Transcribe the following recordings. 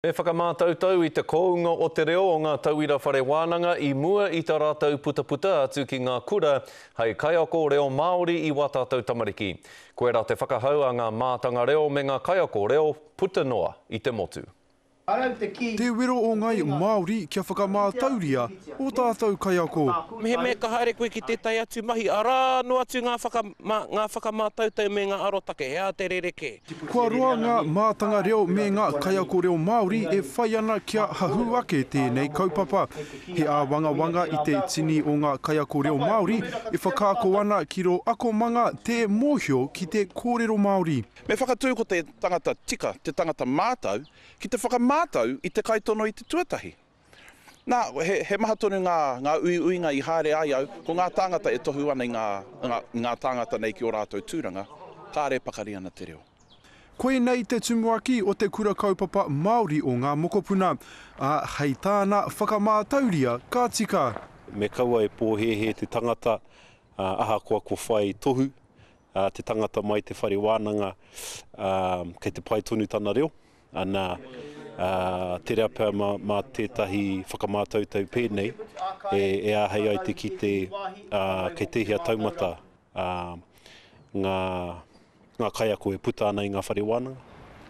E whakamātautau i te kounga o te reo o ngā tauira whare wānanga i mua i tā rātau puta atu ki ngā kura hei kaiako reo Māori i wā tātou tamariki. Koe rā te whakahau a ngā mātanga reo me ngā kaiako reo puta noa i te motu. Te wero o ngai Māori kia whakamātauria o tātou kaiako. Me ka haere koe ki tētai atu mahi, arā no atu ngā whakamātautau me ngā arotake, hea te rereke. Kua roa ngā mātanga reo me ngā kaiako reo Māori e whai ana kia hahu ake tēnei kaupapa. He a wanga i te tini o ngā kaiako reo Māori e whakaako ana ki ro ako manga te mōhio ki te kōrero Māori. Me whakatū ko te tangata tika, te tangata mātau, ki te whakamātau i te kaitono i te tuatahi. Nā, he maha tonu ngā uinga i haere ai au, ko ngā tāngata e tohu ana i ngā tāngata nei ki o rātou tūranga, kāre pakari ana te reo. Koe nei te tumuaki o te kura kaupapa Māori o ngā mokopuna, a hei tāna whakamātauria ka tika. Me kaua e pōhehe te tangata ahakoa ko whai tohu, te tangata mai te whare wānanga kei te pai tonu tana reo. Ana te rea pēr mā tētahi whakamātautau pēnei e ahei ai te kite kei tehia taumata ngā kaiako e puta ana i ngā whare wānanga.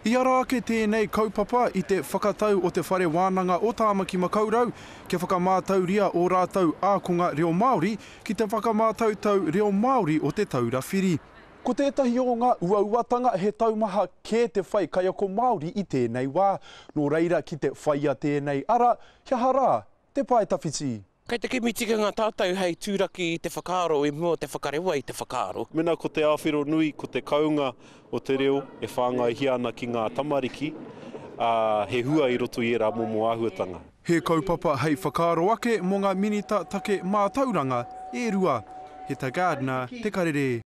I ara ake tēnei kaupapa i te whakatau o te whare wānanga o Tāmaki Makaurau kia whakamātauria o rātau ākonga reo Māori ki te whakamātautau reo Māori o te taura whiri. Ko tētahi o ngā uauatanga he taumaha kē te whai kaiako Māori i tēnei wā. Nō reira ki te whaia tēnei ara, kia hara, te pai tawhiti. Kei te kimitika ngā tātou hei tūraki i te whakaaro i mua te whakarewa i te whakaaro. Mena ko te āwhiro nui, ko te kaunga o te reo e whāngai hiana ki ngā tamariki, he hua i roto i era momo āhuatanga. He kaupapa hei whakaaro ake mo ngā minita take mātauranga e rua. He tā Gardner, te karere.